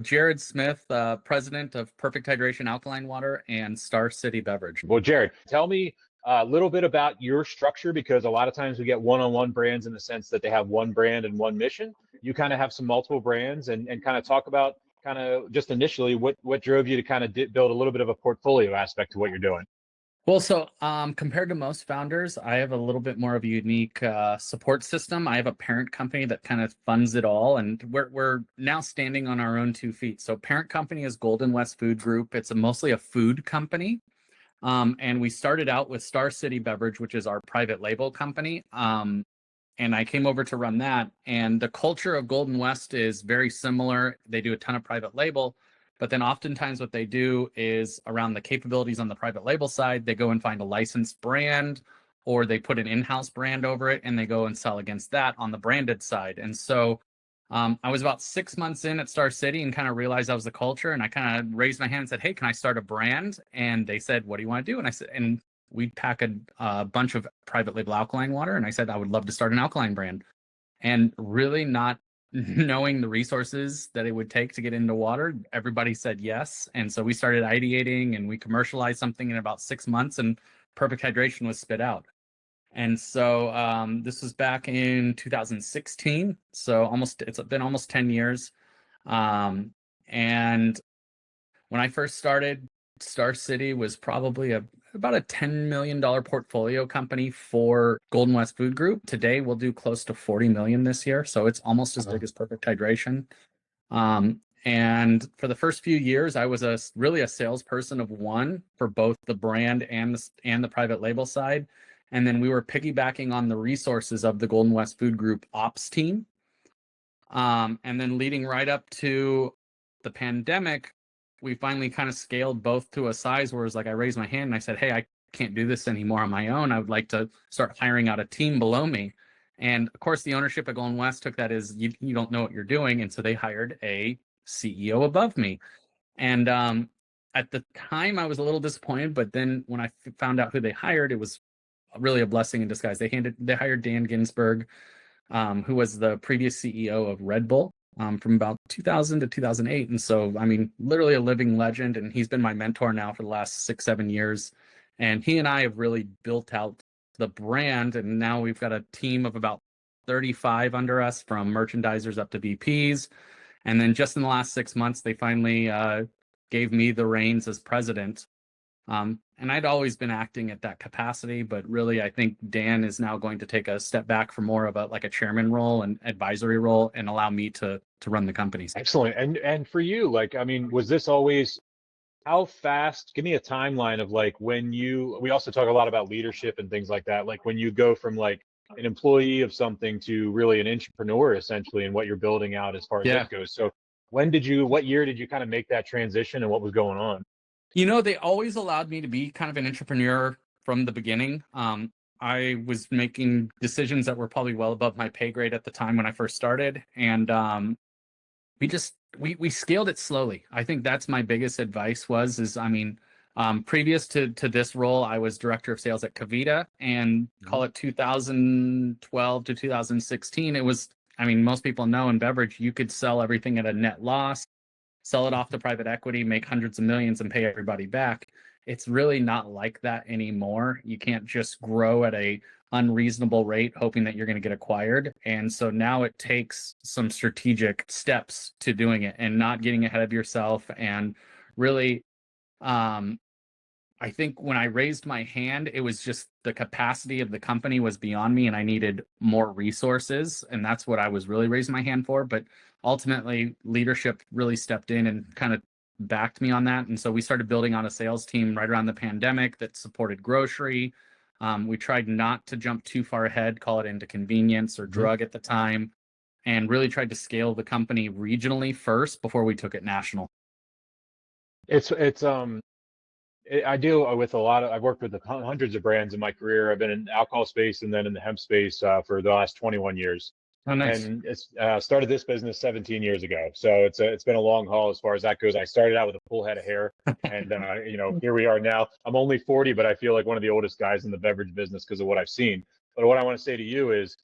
Jared Smith, president of Perfect Hydration Alkaline Water and Star City Beverage. Well, Jared, tell me a little bit about your structure because a lot of times we get one-on-one brands in the sense that they have one brand and one mission. You kind of have some multiple brands and kind of talk about kind of just initially what drove you to kind of build a little bit of a portfolio aspect to what you're doing. Compared to most founders, I have a little bit more of a unique support system. I have a parent company that kind of funds it all, and we're now standing on our own 2 feet. So, parent company is Golden West Food Group. It's mostly a food company, and we started out with Star City Beverage, which is our private label company. And I came over to run that. And the culture of Golden West is very similar. They do a ton of private label. But then oftentimes what they do is around the capabilities on the private label side, they go and find a licensed brand or they put an in-house brand over it and they go and sell against that on the branded side. And so I was about 6 months in at Star City and kind of realized that was the culture. And I kind of raised my hand and said, hey, can I start a brand? And they said, what do you want to do? And I said, and we pack a bunch of private label alkaline water. And I said, I would love to start an alkaline brand. And really not knowing the resources that it would take to get into water, everybody said yes. And so we started ideating and we commercialized something in about 6 months and Perfect Hydration was spit out. And so this was back in 2016. So it's been almost 10 years. And when I first started, Star City was probably about a $10 million portfolio company for Golden West Food Group. Today, we'll do close to 40 million this year. So it's almost as big as Perfect Hydration. And for the first few years, I was really a salesperson of one for both the brand and the private label side. And then we were piggybacking on the resources of the Golden West Food Group ops team. And then leading right up to the pandemic, we finally kind of scaled both to a size where it was like I raised my hand and I said, hey, I can't do this anymore on my own. I would like to start hiring out a team below me. And of course, the ownership at Golden West took that as you don't know what you're doing. And so they hired a CEO above me. And at the time, I was a little disappointed. But then when I found out who they hired, it was really a blessing in disguise. They hired Dan Ginsburg, who was the previous CEO of Red Bull. From about 2000 to 2008. And so, I mean, literally a living legend. And he's been my mentor now for the last 6-7 years. And he and I have really built out the brand. And now we've got a team of about 35 under us, from merchandisers up to VPs. And then just in the last 6 months, they finally gave me the reins as president. And I'd always been acting at that capacity, but really, I think Dan is now going to take a step back for more of a chairman role and advisory role and allow me to run the companies. Excellent. And for you, like, I mean, was this always how fast? Give me a timeline of like we also talk a lot about leadership and things like that. Like when you go from like an employee of something to really an entrepreneur essentially and what you're building out as far as that goes. So what year did you kind of make that transition and what was going on? They always allowed me to be kind of an entrepreneur from the beginning. I was making decisions that were probably well above my pay grade at the time when I first started. And we scaled it slowly. I think that's my biggest advice previous to this role, I was director of sales at Cavita, and call it 2012 to 2016. It was, most people know in beverage, you could sell everything at a net loss, sell it off to private equity, make hundreds of millions and pay everybody back. It's really not like that anymore. You can't just grow at a unreasonable rate hoping that you're going to get acquired. And so now it takes some strategic steps to doing it and not getting ahead of yourself. And really, I think when I raised my hand, it was just the capacity of the company was beyond me and I needed more resources. And that's what I was really raising my hand for. But ultimately, leadership really stepped in and kind of backed me on that. And so we started building out a sales team right around the pandemic that supported grocery. We tried not to jump too far ahead, call it into convenience or drug at the time, and really tried to scale the company regionally first before we took it national. I deal with I've worked with hundreds of brands in my career. I've been in the alcohol space and then in the hemp space for the last 21 years. Oh, nice. And it's started this business 17 years ago. So it's been a long haul as far as that goes. I started out with a full head of hair and here we are now. I'm only 40, but I feel like one of the oldest guys in the beverage business because of what I've seen. But what I want to say to you is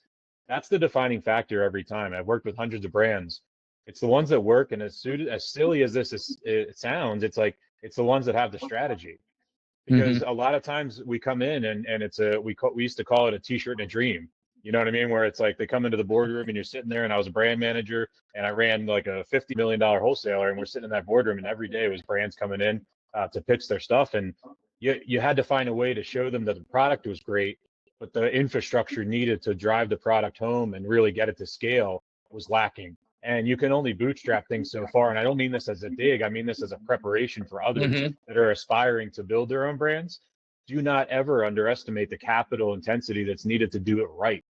that's the defining factor every time. I've worked with hundreds of brands. It's the ones that work. And as silly as it sounds, it's like, it's the ones that have the strategy. Hmm. Because a lot of times we come in and it's we used to call it a t-shirt and a dream. You know what I mean? Where it's like they come into the boardroom and you're sitting there, and I was a brand manager and I ran like a $50 million wholesaler, and we're sitting in that boardroom, and every day it was brands coming in to pitch their stuff. And you had to find a way to show them that the product was great, but the infrastructure needed to drive the product home and really get it to scale was lacking. And you can only bootstrap things so far. And I don't mean this as a dig, I mean this as a preparation for others Hmm. that are aspiring to build their own brands. Do not ever underestimate the capital intensity that's needed to do it right.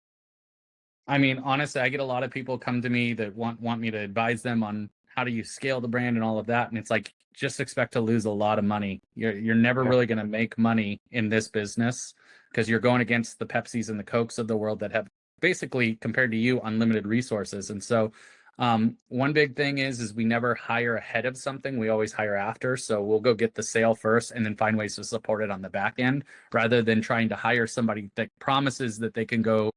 I mean, honestly, I get a lot of people come to me that want me to advise them on how do you scale the brand and all of that. And it's like, just expect to lose a lot of money. You're never Yeah. really going to make money in this business because you're going against the Pepsis and the Cokes of the world that have basically, compared to you, unlimited resources. And so one big thing is we never hire ahead of something. We always hire after. So we'll go get the sale first and then find ways to support it on the back end rather than trying to hire somebody that promises that they can go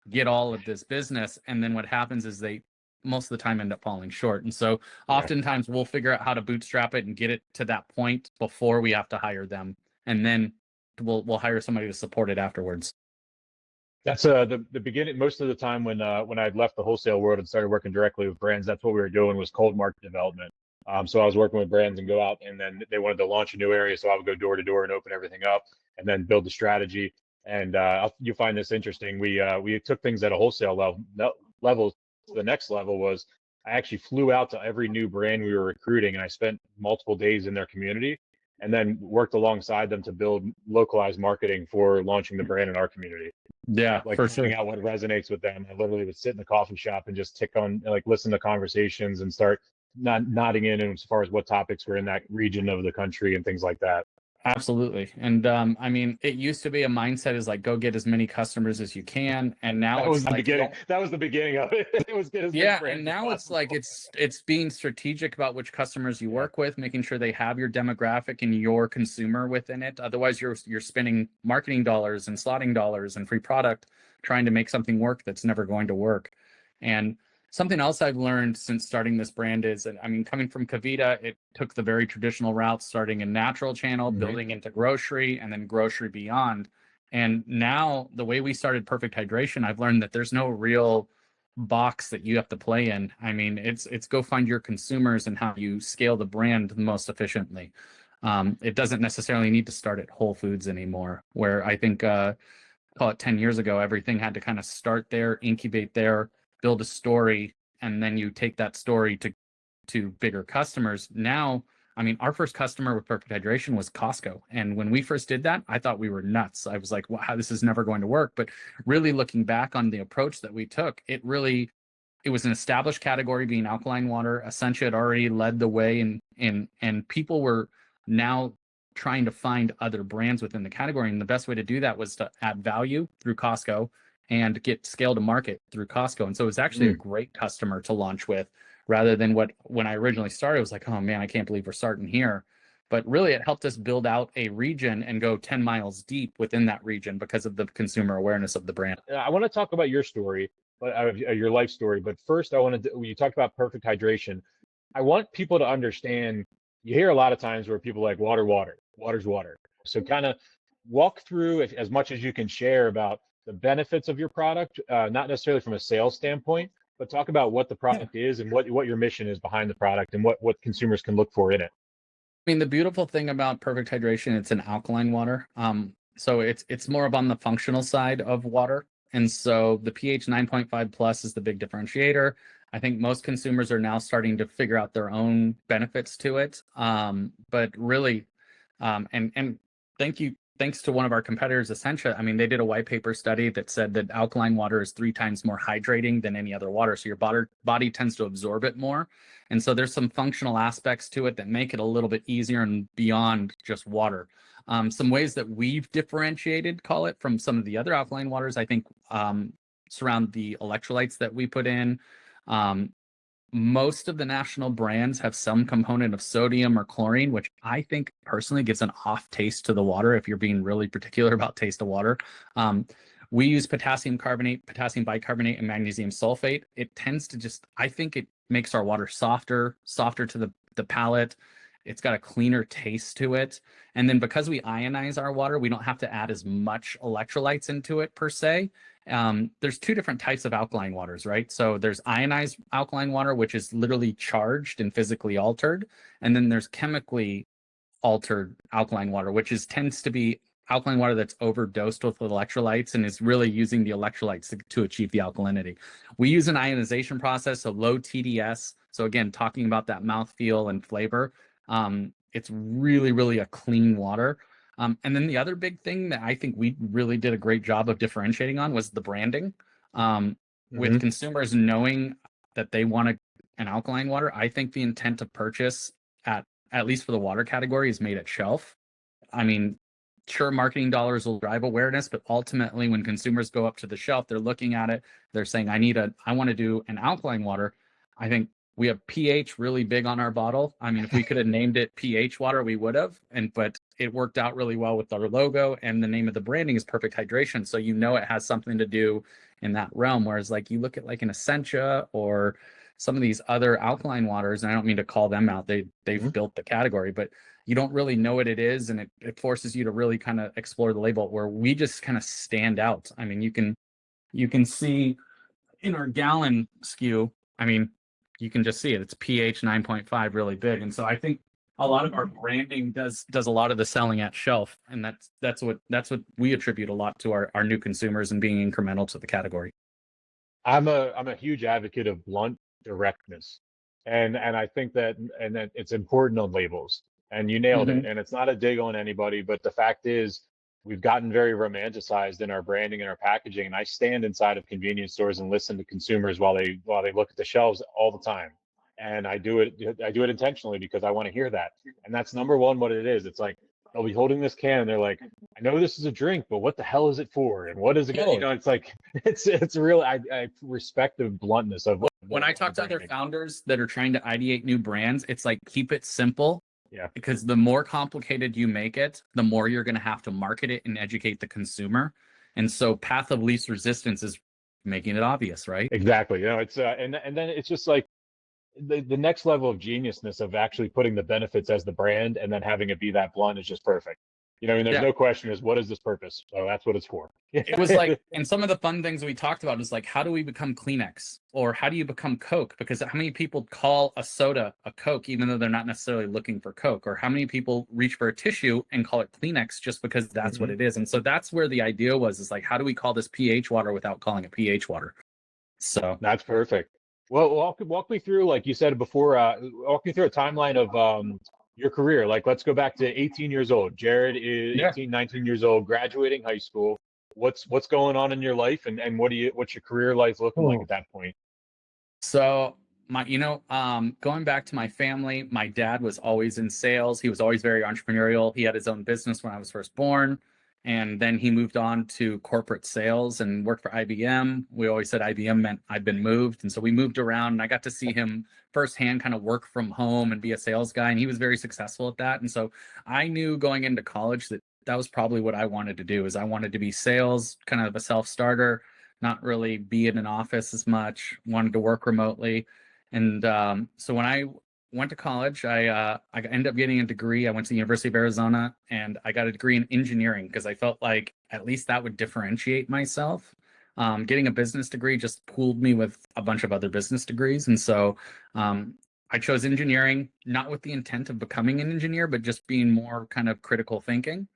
get all of this business, and then what happens is they most of the time end up falling short. And so Yeah. oftentimes we'll figure out how to bootstrap it and get it to that point before we have to hire them, and then we'll hire somebody to support it afterwards. That's the beginning. Most of the time when I'd left the wholesale world and started working directly with brands, that's what we were doing, was cold market development. So I was working with brands and go out, and then they wanted to launch a new area, so I would go door to door and open everything up, and then build the strategy. And you find this interesting. We took things at a wholesale level to the next level. Was I actually flew out to every new brand we were recruiting, and I spent multiple days in their community, and then worked alongside them to build localized marketing for launching the brand in our community, Yeah, like for finding sure. out what resonates with them. I literally would sit in the coffee shop and just tick on, like, listen to conversations and start nodding in as far as what topics were in that region of the country and things like that. Absolutely. And I mean, it used to be a mindset is like go get as many customers as you can, and now That was it's the like beginning. That was the beginning of it. It was get as many yeah, and brands as now it's like possible. it's being strategic about which customers you Yeah. work with, making sure they have your demographic and your consumer within it. Otherwise, you're spending marketing dollars and slotting dollars and free product trying to make something work that's never going to work. And something else I've learned since starting this brand is, I mean, coming from Cavita, it took the very traditional route, starting in natural channel, Hmm. building into grocery, and then grocery beyond. And now the way we started Perfect Hydration, I've learned that there's no real box that you have to play in. I mean, it's go find your consumers and how you scale the brand most efficiently. It doesn't necessarily need to start at Whole Foods anymore, where I think call it 10 years ago, everything had to kind of start there, incubate there, build a story, and then you take that story to bigger customers. Now, I mean, our first customer with Perfect Hydration was Costco. And when we first did that, I thought we were nuts. I was like, wow, this is never going to work. But really looking back on the approach that we took, it was an established category being alkaline water. Essentia had already led the way and people were now trying to find other brands within the category. And the best way to do that was to add value through Costco and get scale to market through Costco. And so it was actually a Mm. great customer to launch with rather than what when I originally started, it was like, oh man, I can't believe we're starting here. But really, it helped us build out a region and go 10 miles deep within that region because of the consumer awareness of the brand. I want to talk about your story, but your life story. But first, I wanted to, when you talked about perfect hydration, I want people to understand. You hear a lot of times where people are like water's water. So kind of walk through, if, as much as you can share, about the benefits of your product, not necessarily from a sales standpoint, but talk about what the Yeah. product is and what your mission is behind the product and what consumers can look for in it. I mean, the beautiful thing about Perfect Hydration, it's an alkaline water. So it's more of on the functional side of water. And so the pH 9.5 plus is the big differentiator. I think most consumers are now starting to figure out their own benefits to it. But really, and thanks to one of our competitors, Essentia. I mean, they did a white paper study that said that alkaline water is 3 times more hydrating than any other water. So your body tends to absorb it more. And so there's some functional aspects to it that make it a little bit easier and beyond just water. Some ways that we've differentiated, call it, from some of the other alkaline waters, I think surround the electrolytes that we put in. Um, Most of the national brands have some component of sodium or chlorine, which I think personally gives an off taste to the water if you're being really particular about taste of water. Um, we use potassium carbonate, potassium bicarbonate, and magnesium sulfate. It tends to just, I think it makes our water softer to the palate. It's got a cleaner taste to it. And then because we ionize our water, we don't have to add as much electrolytes into it per se. There's two different types of alkaline waters, right? So there's ionized alkaline water, which is literally charged and physically altered. And then there's chemically altered alkaline water, which tends to be alkaline water that's overdosed with electrolytes and is really using the electrolytes to achieve the alkalinity. We use an ionization process, so low TDS. So again, talking about that mouthfeel and flavor, it's really, really a clean water. And then the other big thing that I think we really did a great job of differentiating on was the branding. With consumers knowing that they want an alkaline water, I think the intent to purchase at least for the water category is made at shelf. I mean, sure, marketing dollars will drive awareness, but ultimately when consumers go up to the shelf, they're looking at it, they're saying, I want to do an alkaline water. I think we have pH really big on our bottle. I mean, if we could have named it pH water, we would have. But it worked out really well with our logo, and the name of the branding is Perfect Hydration. So it has something to do in that realm. Whereas like you look at like an Essentia or some of these other alkaline waters, and I don't mean to call them out, they've built the category, but you don't really know what it is, and it forces you to really kind of explore the label, where we just kind of stand out. I mean, you can see in our gallon SKU, I mean, you can just see it. It's pH 9.5, really big. And so I think a lot of our branding does a lot of the selling at shelf, and that's what we attribute a lot to our new consumers and being incremental to the category. I'm a huge advocate of blunt directness, and I think that it's important on labels. And you nailed it. And it's not a dig on anybody, but the fact is, we've gotten very romanticized in our branding and our packaging. And I stand inside of convenience stores and listen to consumers while they look at the shelves all the time. And I do it intentionally because I want to hear that. And that's number one what it is. It's like they'll be holding this can and they're like, I know this is a drink, but what the hell is it for? And what is it? You know, it's like it's real. I respect the bluntness of when I talk to other founders that are trying to ideate new brands, it's like, keep it simple. Yeah. Because the more complicated you make it, the more you're going to have to market it and educate the consumer. And so path of least resistance is making it obvious, right? Exactly. You know, it's and then it's just like the next level of geniusness of actually putting the benefits as the brand and then having it be that blunt is just perfect. You know, and there's no question is, what is this purpose? So that's what it's for. It was like, and some of the fun things we talked about is like, how do we become Kleenex, or how do you become Coke? Because how many people call a soda a Coke, even though they're not necessarily looking for Coke? Or how many people reach for a tissue and call it Kleenex just because that's what it is? And so that's where the idea was, is like, how do we call this pH water without calling it pH water? So that's perfect. Well, walk me through, like you said before, walk me through a timeline of your career. Like, let's go back to 18 years old. Jared is 18, 19 years old, graduating high school. What's going on in your life, and what's your career life looking like at that point? So going back to my family, my dad was always in sales. He was always very entrepreneurial. He had his own business when I was first born. And then he moved on to corporate sales and worked for IBM. We always said IBM meant I'd been moved. And so we moved around, and I got to see him firsthand kind of work from home and be a sales guy. And he was very successful at that. And so I knew going into college that was probably what I wanted to do. Is I wanted to be sales, kind of a self-starter, not really be in an office as much, wanted to work remotely. And so when I went to college, I ended up getting a degree. I went to the University of Arizona, and I got a degree in engineering because I felt like at least that would differentiate myself. Getting a business degree just pooled me with a bunch of other business degrees. And so I chose engineering, not with the intent of becoming an engineer, but just being more kind of critical thinking.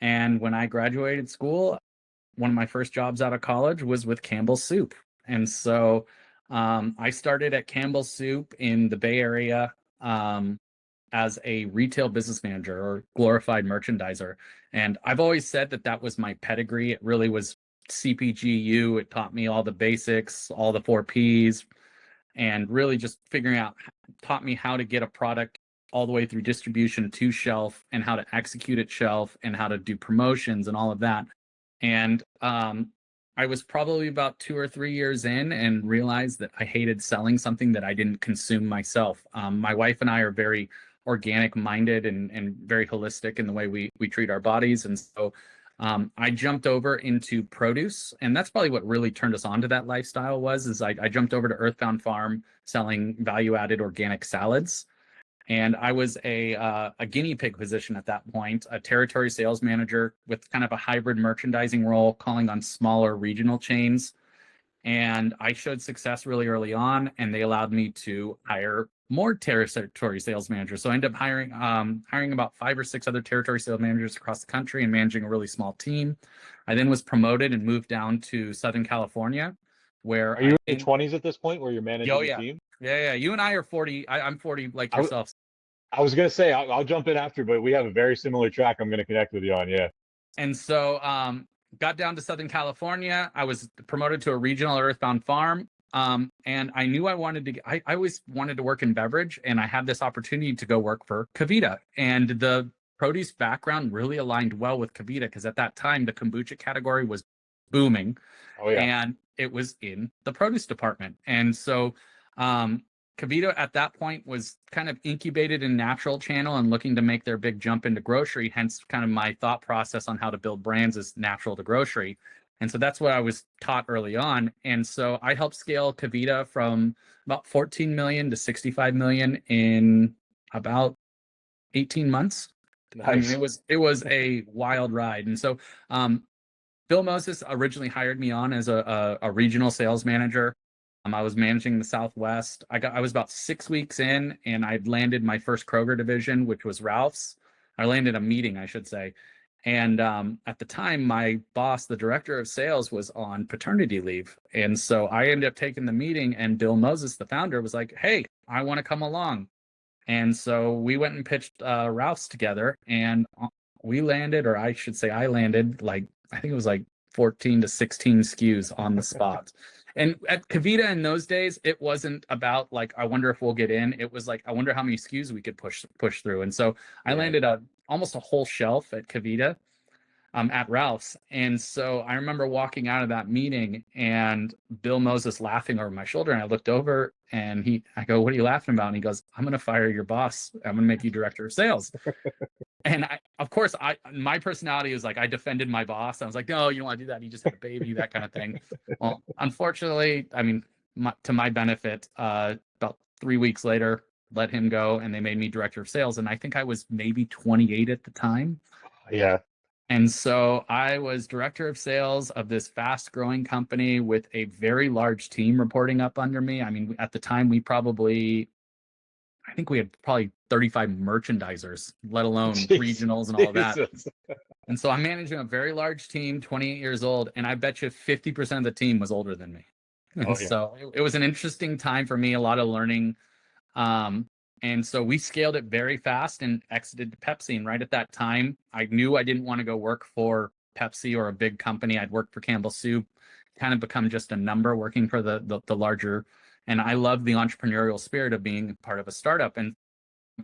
And when I graduated school, one of my first jobs out of college was with Campbell Soup. And so I started at Campbell Soup in the Bay Area as a retail business manager, or glorified merchandiser. And I've always said that was my pedigree. It really was CPGU. It taught me all the basics, all the 4 Ps, and really just taught me how to get a product all the way through distribution to shelf, and how to execute at shelf, and how to do promotions and all of that. And I was probably about 2 or 3 years in and realized that I hated selling something that I didn't consume myself. My wife and I are very organic minded and very holistic in the way we treat our bodies. And so I jumped over into produce, and that's probably what really turned us on to that lifestyle is I jumped over to Earthbound Farm selling value-added organic salads. And I was a guinea pig position at that point, a territory sales manager with kind of a hybrid merchandising role, calling on smaller regional chains. And I showed success really early on, and they allowed me to hire more territory sales managers. So I ended up hiring about 5 or 6 other territory sales managers across the country and managing a really small team. I then was promoted and moved down to Southern California, where Are you in your 20s at this point where you're managing a yeah, team? yeah. You and I are 40. I'm 40 like I, w- yourself. I was going to say, I'll jump in after, but we have a very similar track I'm going to connect with you on. Yeah. And so got down to Southern California. I was promoted to a regional at Earthbound Farm. And I knew I always wanted to work in beverage, and I had this opportunity to go work for Cavita. And the produce background really aligned well with Cavita because at that time the kombucha category was booming. Oh, yeah. And it was in the produce department. And so Cavita at that point was kind of incubated in natural channel and looking to make their big jump into grocery. Hence, kind of my thought process on how to build brands is natural to grocery. And so that's what I was taught early on. And so I helped scale Cavita from about 14 million to 65 million in about 18 months. Nice. I mean, it was a wild ride. And so Bill Moses originally hired me on as a regional sales manager. I was managing the Southwest. I was about 6 weeks in, and I'd landed my first Kroger division, which was Ralph's. I landed a meeting, I should say. And at the time, my boss, the director of sales, was on paternity leave. And so I ended up taking the meeting, and Bill Moses, the founder, was like, "Hey, I want to come along." And so we went and pitched Ralph's together, and we landed, or I should say I landed, like, I think it was like 14 to 16 SKUs on the spot. And at Cavita in those days, it wasn't about like, I wonder if we'll get in. It was like, I wonder how many SKUs we could push through. And so I landed almost a whole shelf at Cavita at Ralph's. And so I remember walking out of that meeting and Bill Moses laughing over my shoulder. And I looked over and I go, "What are you laughing about?" And he goes, "I'm going to fire your boss. I'm going to make you director of sales." And of course, my personality is like, I defended my boss. I was like, "No, you don't want to do that. He just had a baby," that kind of thing. Well, unfortunately, I mean, to my benefit, about 3 weeks later, let him go, and they made me director of sales. And I think I was maybe 28 at the time. Yeah. And so I was director of sales of this fast growing company with a very large team reporting up under me. I mean, at the time, I think we had probably 35 merchandisers, let alone regionals and all of that. And so I'm managing a very large team, 28 years old, and I bet you 50% of the team was older than me. And so it was an interesting time for me, a lot of learning. And so we scaled it very fast and exited to Pepsi. And right at that time, I knew I didn't want to go work for Pepsi or a big company. I'd worked for Campbell Soup, kind of become just a number working for the larger. And I love the entrepreneurial spirit of being part of a startup. And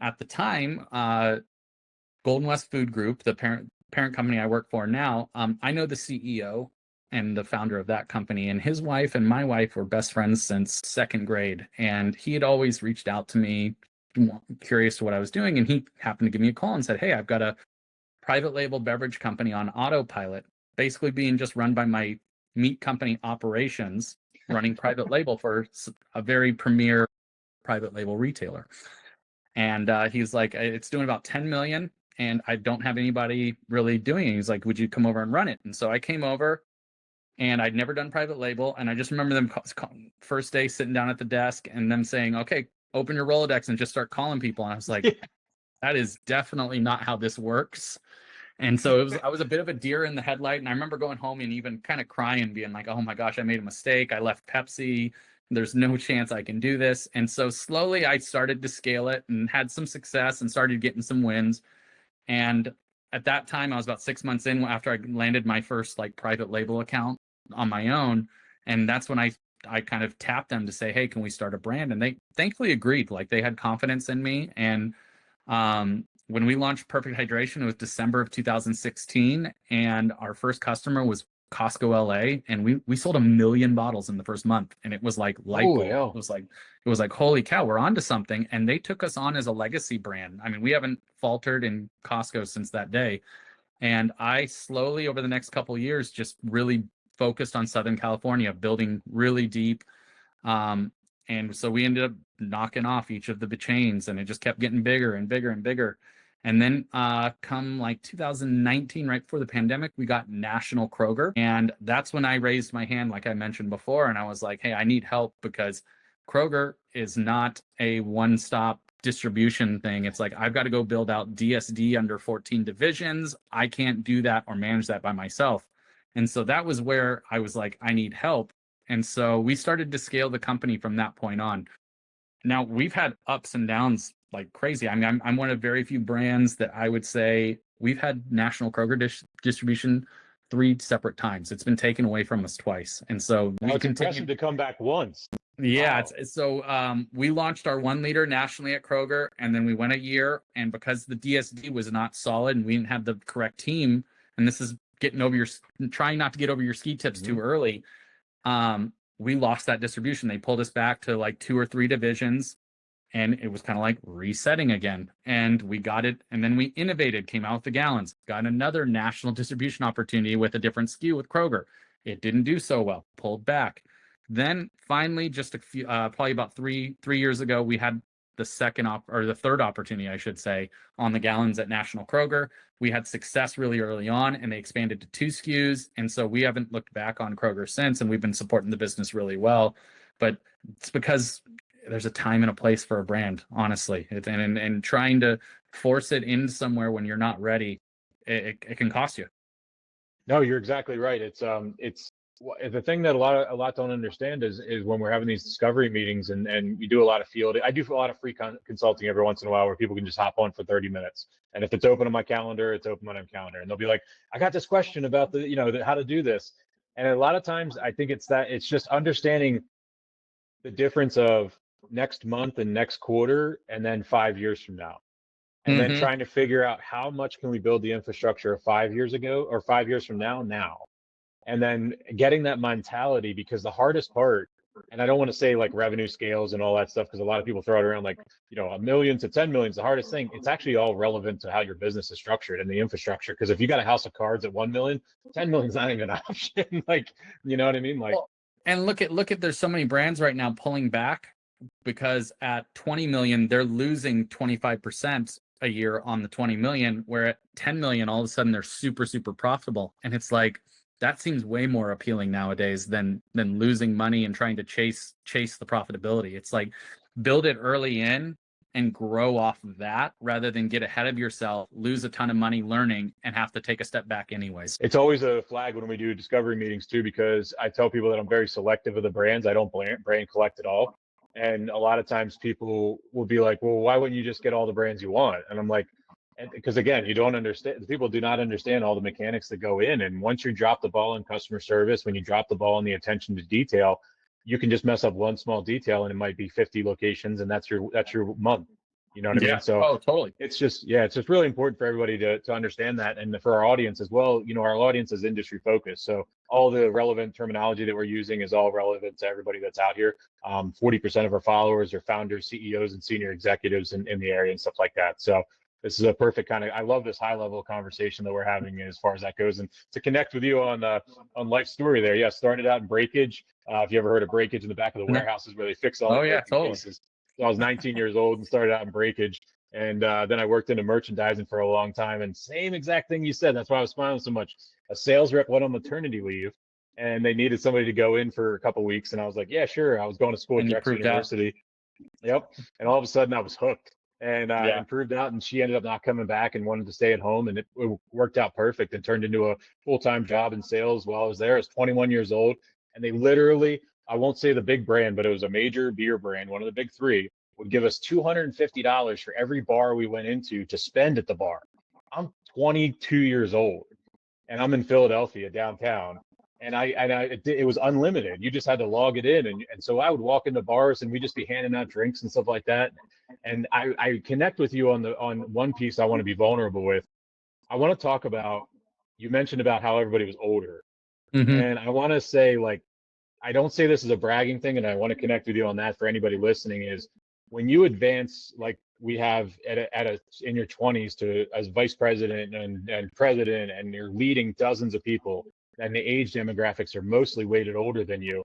at the time, Golden West Food Group, the parent company I work for now, I know the CEO and the founder of that company, and his wife and my wife were best friends since second grade. And he had always reached out to me, curious to what I was doing. And he happened to give me a call and said, "Hey, I've got a private label beverage company on autopilot, basically being just run by my meat company operations, running private label for a very premier private label retailer." And he's like, "It's doing about 10 million and I don't have anybody really doing it." He's like, "Would you come over and run it?" And so I came over, and I'd never done private label. And I just remember them first day sitting down at the desk and them saying, "Okay, open your Rolodex and just start calling people." And I was like, that is definitely not how this works. And so I was a bit of a deer in the headlight. And I remember going home and even kind of crying, being like, "Oh my gosh, I made a mistake. I left Pepsi. There's no chance I can do this." And so slowly I started to scale it and had some success and started getting some wins. And at that time, I was about 6 months in after I landed my first like private label account on my own. And that's when I kind of tapped them to say, "Hey, can we start a brand?" And they thankfully agreed. Like, they had confidence in me. And when we launched Perfect Hydration, it was December of 2016. And our first customer was Costco LA. And we sold 1 million bottles in the first month. And it was like light bulb. Yeah. It was like, holy cow, we're onto something. And they took us on as a legacy brand. I mean, we haven't faltered in Costco since that day. And I slowly over the next couple of years just really focused on Southern California, building really deep. Um, and so we ended up knocking off each of the chains, and it just kept getting bigger and bigger and bigger. And then come like 2019, right before the pandemic, we got National Kroger. And that's when I raised my hand, like I mentioned before. And I was like, hey, I need help because Kroger is not a one-stop distribution thing. It's like, I've got to go build out DSD under 14 divisions. I can't do that or manage that by myself. And so that was where I was like, I need help. And so we started to scale the company from that point on. Now we've had ups and downs like crazy. I mean, I'm one of very few brands that I would say we've had National Kroger distribution 3 separate times. It's been taken away from us twice. And so we it's impressive to come back once. yeah, Wow. so we launched our 1 liter nationally at Kroger, and then we went a year. And because the DSD was not solid and we didn't have the correct team, and this is trying not to get over your ski tips too early, we lost that distribution. They pulled us back to like 2 or 3 divisions, and it was kind of like resetting again. And we got it, and then we innovated, came out with the gallons, got another national distribution opportunity with a different SKU with Kroger. It didn't do so well, pulled back. Then finally, just a few, probably about three years ago, we had the third opportunity, I should say, on the gallons at National Kroger. We had success really early on, and they expanded to 2 SKUs. And so we haven't looked back on Kroger since, and we've been supporting the business really well. But it's because there's a time and a place for a brand, honestly. And trying to force it in somewhere when you're not ready, it can cost you. No, you're exactly right. It's the thing that a lot don't understand is when we're having these discovery meetings and we do a lot of field. I do a lot of free consulting every once in a while where people can just hop on for 30 minutes. And if it's open on my calendar, it's open on my calendar. And they'll be like, I got this question about how to do this. And a lot of times I think it's just understanding the difference of next month and next quarter and then 5 years from now. And then trying to figure out how much can we build the infrastructure of 5 years ago or 5 years from now. And then getting that mentality, because the hardest part, and I don't want to say like revenue scales and all that stuff, because a lot of people throw it around like, $1 million to 10 million is the hardest thing. It's actually all relevant to how your business is structured and the infrastructure. Because if you got a house of cards at 1 million, 10 million is not even an option. Like, you know what I mean? Like, Well, and look at there's so many brands right now pulling back because at 20 million, they're losing 25% a year on the 20 million, where at 10 million, all of a sudden they're super, super profitable. And it's like, that seems way more appealing nowadays than losing money and trying to chase the profitability. It's like build it early in and grow off of that rather than get ahead of yourself, lose a ton of money learning, and have to take a step back anyways. It's always a flag when we do discovery meetings too, because I tell people that I'm very selective of the brands. I don't brand collect at all. And a lot of times people will be like, well, why wouldn't you just get all the brands you want? And I'm like, because again, you don't understand, people do not understand all the mechanics that go in. And once you drop the ball in customer service, when you drop the ball in the attention to detail, you can just mess up one small detail and it might be 50 locations and that's your month. You know what I mean? So Totally. it's just really important for everybody to understand that. And for our audience as well, our audience is industry focused. So all the relevant terminology that we're using is all relevant to everybody that's out here. 40% of our followers are founders, CEOs, and senior executives in the area and stuff like that. So this is a perfect I love this high level conversation that we're having as far as that goes. And to connect with you on life story there. Yeah, started out in breakage. If you ever heard of breakage, in the back of the warehouses where they fix all the broken cases. So I was 19 years old and started out in breakage. And then I worked into merchandising for a long time. And same exact thing you said. That's why I was smiling so much. A sales rep went on maternity leave and they needed somebody to go in for a couple of weeks. And I was like, yeah, sure. I was going to school at Drexel University. Yep. And all of a sudden I was hooked and improved out. And she ended up not coming back and wanted to stay at home. And it worked out perfect and turned into a full-time job in sales while I was there. I was 21 years old. And they literally, I won't say the big brand, but it was a major beer brand, one of the big three, would give us $250 for every bar we went into to spend at the bar. I'm 22 years old and I'm in Philadelphia downtown. And it was unlimited. You just had to log it in. And so I would walk into bars and we'd just be handing out drinks and stuff like that. And I connect with you on one piece I want to be vulnerable with. I want to talk about, you mentioned about how everybody was older. And I want to say, like, I don't say this as a bragging thing, and I want to connect with you on that for anybody listening, is when you advance, like we have in your 20s to as vice president and president, and you're leading dozens of people, and the age demographics are mostly weighted older than you.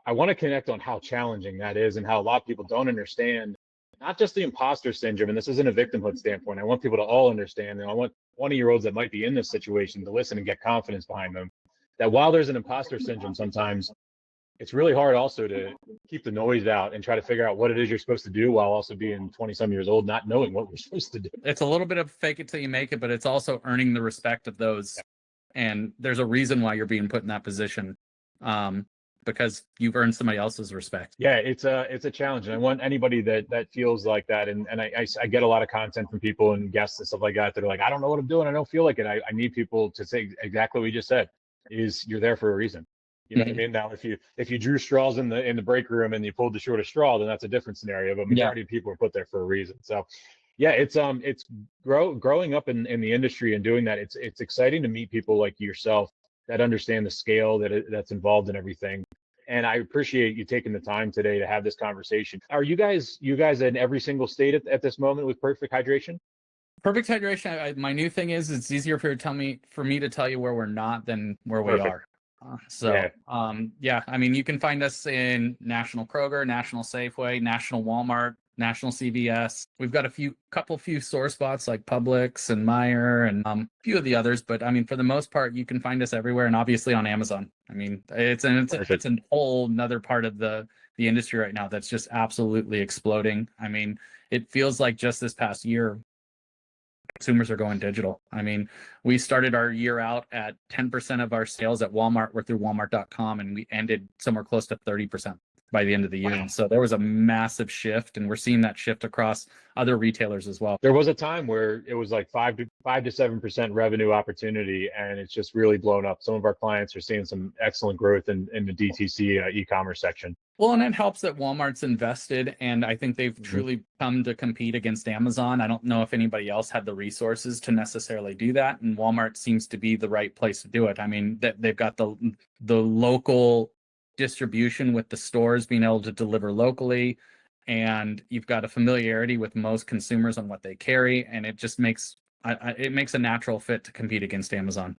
I want to connect on how challenging that is and how a lot of people don't understand, not just the imposter syndrome. And this isn't a victimhood standpoint. I want people to all understand, and I want 20-year-olds that might be in this situation to listen and get confidence behind them, that while there's an imposter syndrome, sometimes it's really hard also to keep the noise out and try to figure out what it is you're supposed to do while also being 20 some years old, not knowing what we're supposed to do. It's a little bit of fake it till you make it, but it's also earning the respect of those. And there's a reason why you're being put in that position, because you've earned somebody else's respect. Yeah, it's a challenge, and I want anybody that feels like that. And I get a lot of content from people and guests and stuff like that that are like, I don't know what I'm doing, I don't feel like it. I need people to say exactly what we just said, is you're there for a reason. You know what I mean? Now, if you drew straws in the break room and you pulled the shortest straw, then that's a different scenario. But majority of people are put there for a reason. So, yeah, it's growing up in the industry and doing that. It's exciting to meet people like yourself that understand the scale that's involved in everything. And I appreciate you taking the time today to have this conversation. Are you guys in every single state at this moment with Perfect Hydration? Perfect Hydration. My new thing is it's easier for me to tell you where we're not than where we are. I mean, you can find us in National Kroger, National Safeway, National Walmart, National CVS. We've got a few sore spots like Publix and Meijer and a few of the others, but I mean, for the most part, you can find us everywhere, and obviously on Amazon. I mean, it's a whole another part of the industry right now that's just absolutely exploding. I mean, it feels like just this past year, consumers are going digital. I mean, we started our year out at 10% of our sales at Walmart were through Walmart.com, and we ended somewhere close to 30% by the end of the year. Wow. So there was a massive shift, and we're seeing that shift across other retailers as well. There was a time where it was like 5 to 7% revenue opportunity, and it's just really blown up. Some of our clients are seeing some excellent growth in the DTC e-commerce section. Well, and it helps that Walmart's invested, and I think they've truly come to compete against Amazon. I don't know if anybody else had the resources to necessarily do that, and Walmart seems to be the right place to do it. I mean, they've got the local distribution with the stores being able to deliver locally, and you've got a familiarity with most consumers on what they carry, and it just makes a natural fit to compete against Amazon.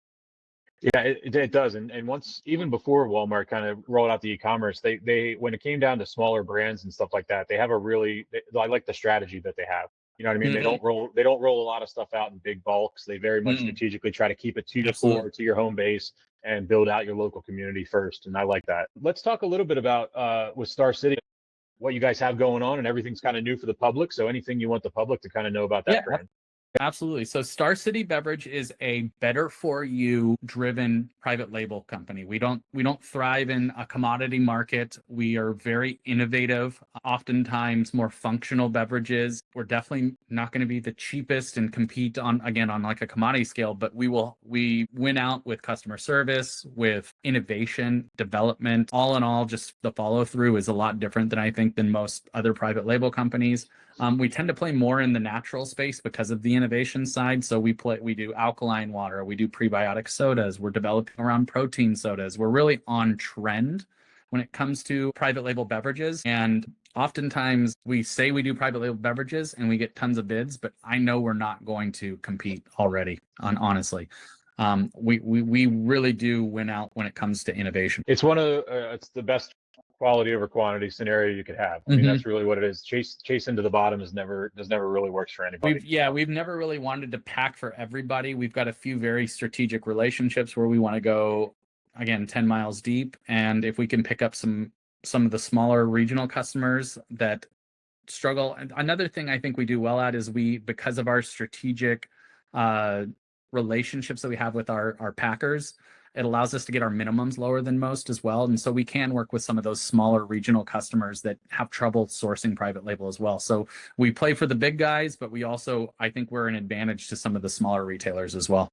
Yeah, it does. And once, even before Walmart kind of rolled out the e-commerce, they when it came down to smaller brands and stuff like that, they have I like the strategy that they have. You know what I mean? Mm-hmm. They don't roll a lot of stuff out in big bulks. They very much strategically try to keep it to your core, to your home base, and build out your local community first. And I like that. Let's talk a little bit about with Star City, what you guys have going on, and everything's kind of new for the public. So anything you want the public to kind of know about that brand. Absolutely. So Star City Beverage is a better for you driven private label company. We don't thrive in a commodity market. We are very innovative, oftentimes more functional beverages. We're definitely not going to be the cheapest and compete on like a commodity scale, but we win out with customer service, with innovation, development. All in all, just the follow through is a lot different than most other private label companies. We tend to play more in the natural space because of the innovation side. So we do alkaline water, we do prebiotic sodas, we're developing around protein sodas. We're really on trend when it comes to private label beverages. And oftentimes we say we do private label beverages and we get tons of bids, but I know we're not going to compete already, honestly. We really do win out when it comes to innovation. It's it's the best quality over quantity scenario you could have. I mean, that's really what it is. Chasing to the bottom has never really worked for anybody. We've never really wanted to pack for everybody. We've got a few very strategic relationships where we want to go, again, 10 miles deep. And if we can pick up some of the smaller regional customers that struggle. Another thing I think we do well at is because of our strategic relationships that we have with our packers, it allows us to get our minimums lower than most as well. And so we can work with some of those smaller regional customers that have trouble sourcing private label as well. So we play for the big guys, but I think we're an advantage to some of the smaller retailers as well.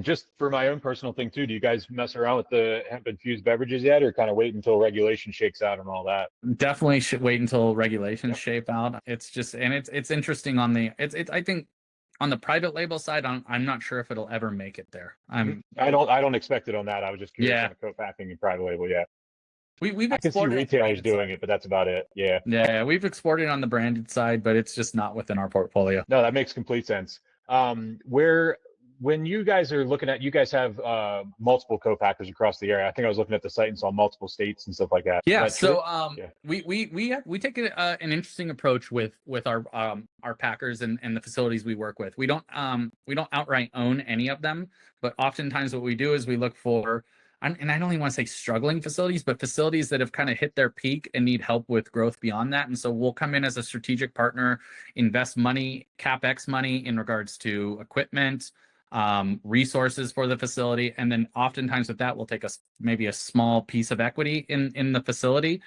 Just for my own personal thing too, do you guys mess around with the hemp infused beverages yet, or kind of wait until regulation shakes out and all that? Definitely should wait until regulations shape out. It's just, and it's interesting I think on the private label side, I'm not sure if it'll ever make it there. I don't expect it on that. I was just curious on the co-packing and private label. Yeah. We've I can see exported on the retailers branded doing side. it, but that's about it. Yeah. Yeah, we've exported on the branded side, but it's just not within our portfolio. No, that makes complete sense. Where when you guys are looking at, you guys have multiple co-packers across the area. I think I was looking at the site and saw multiple states and stuff like that. Is Yeah, that true? so Yeah. we take an interesting approach with our packers and the facilities we work with. We don't outright own any of them, but oftentimes what we do is we look for, and I don't even want to say struggling facilities, but facilities that have kind of hit their peak and need help with growth beyond that. And so we'll come in as a strategic partner, invest money, capex money in regards to equipment, resources for the facility, and then oftentimes with that we'll take maybe a small piece of equity in the facility,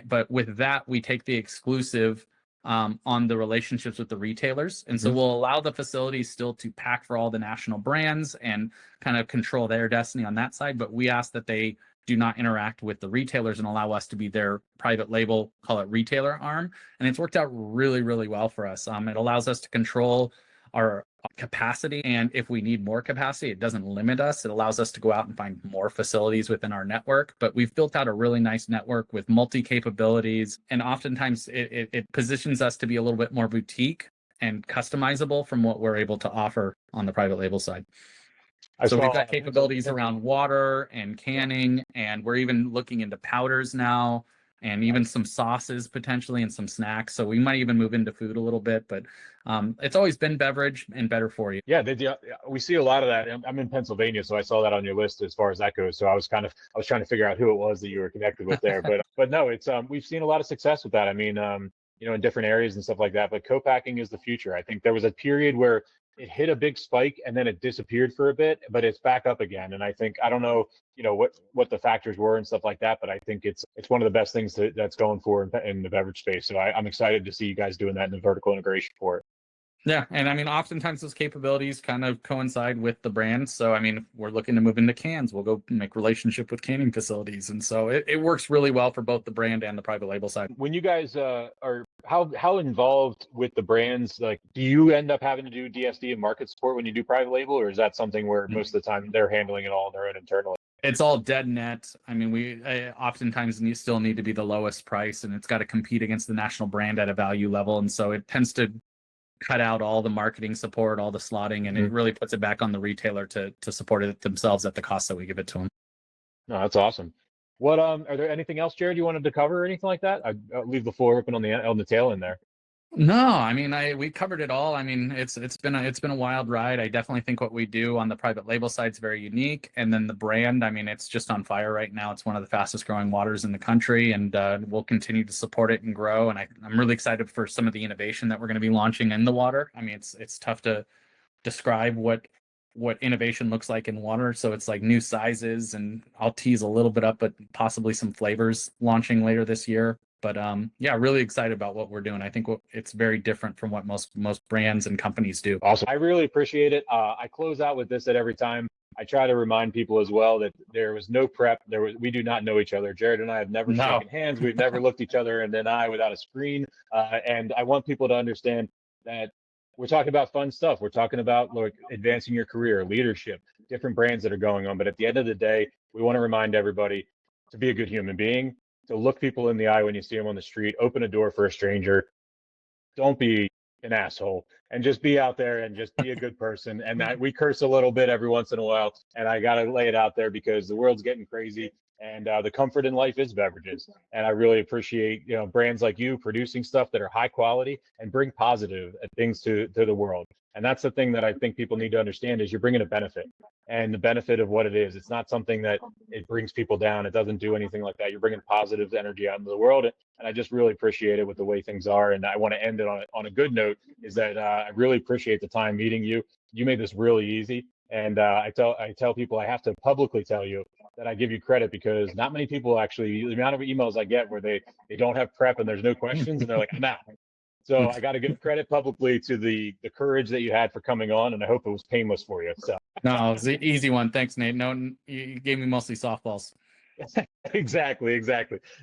but with that we take the exclusive on the relationships with the retailers, and so we'll allow the facilities still to pack for all the national brands and kind of control their destiny on that side, but we ask that they do not interact with the retailers and allow us to be their private label, call it retailer arm, and it's worked out really, really well for us. It allows us to control our capacity, and if we need more capacity, it doesn't limit us. It allows us to go out and find more facilities within our network, but we've built out a really nice network with multi capabilities, and oftentimes it positions us to be a little bit more boutique and customizable from what we're able to offer on the private label side. So we've got capabilities around water and canning, and we're even looking into powders now, and even some sauces potentially, and some snacks. So we might even move into food a little bit, but it's always been beverage and better for you. Yeah, we see a lot of that. I'm in Pennsylvania, so I saw that on your list as far as that goes. So I was trying to figure out who it was that you were connected with there. But no, it's we've seen a lot of success with that. I mean, in different areas and stuff like that. But co-packing is the future. I think there was a period where it hit a big spike and then it disappeared for a bit, but it's back up again. And I don't know, what the factors were and stuff like that, but I think it's one of the best things that's going for in the beverage space. So I'm excited to see you guys doing that in the vertical integration for it. Yeah, and I mean, oftentimes those capabilities kind of coincide with the brands. So, I mean, if we're looking to move into cans, we'll go make relationship with canning facilities, and so it works really well for both the brand and the private label side. When you guys are how involved with the brands, like, do you end up having to do DSD and market support when you do private label, or is that something where most of the time they're handling it all on their own internally? It's all dead net. I mean, we oftentimes still need to be the lowest price, and it's got to compete against the national brand at a value level, and so it tends to cut out all the marketing support, all the slotting, and it really puts it back on the retailer to support it themselves at the cost that we give it to them. No, that's awesome. What are there anything else, Jared, you wanted to cover or anything like that? I'll leave the floor open on the tail end there. No, I mean, we covered it all. I mean, it's been a wild ride. I definitely think what we do on the private label side is very unique, and then the brand, I mean, it's just on fire right now. It's one of the fastest growing waters in the country, and we'll continue to support it and grow. And I'm really excited for some of the innovation that we're going to be launching in the water. I mean, it's tough to describe what innovation looks like in water. So it's like new sizes, and I'll tease a little bit up, but possibly some flavors launching later this year. But yeah, really excited about what we're doing. I think it's very different from what most brands and companies do. Awesome. I really appreciate it. I close out with this at every time. I try to remind people as well that there was no prep. We do not know each other. Jared and I have never shaken hands. We've never looked each other in the eye without a screen. And I want people to understand that we're talking about fun stuff. We're talking about like advancing your career, leadership, different brands that are going on. But at the end of the day, we want to remind everybody to be a good human being, to look people in the eye when you see them on the street, open a door for a stranger. Don't be an asshole, and just be out there and just be a good person. And we curse a little bit every once in a while, and I got to lay it out there because the world's getting crazy, and the comfort in life is beverages. And I really appreciate brands like you producing stuff that are high quality and bring positive things to the world. And that's the thing that I think people need to understand is you're bringing a benefit, and the benefit of what it is. It's not something that it brings people down. It doesn't do anything like that. You're bringing positive energy out into the world. And I just really appreciate it with the way things are. And I want to end it on a good note is that I really appreciate the time meeting you. You made this really easy. And I tell people I have to publicly tell you that I give you credit because not many people actually, the amount of emails I get where they don't have prep and there's no questions and they're like, I'm out. So I got to give credit publicly to the courage that you had for coming on, and I hope it was painless for you. So no, it was an easy one. Thanks, Nate. No, you gave me mostly softballs. Exactly.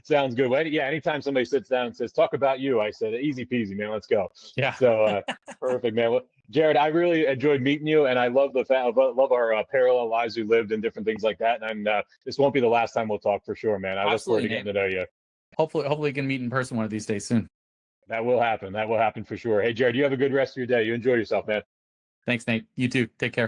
Sounds good. Well, yeah, anytime somebody sits down and says, talk about you, I said, easy peasy, man, let's go. Yeah. So perfect, man. Well, Jared, I really enjoyed meeting you, and I love love our parallel lives we lived and different things like that. And this won't be the last time we'll talk for sure, man. I look forward Absolutely, to Nate. getting to know you. Hopefully, we can meet in person one of these days soon. That will happen. That will happen for sure. Hey, Jared, you have a good rest of your day. You enjoy yourself, man. Thanks, Nate. You too. Take care.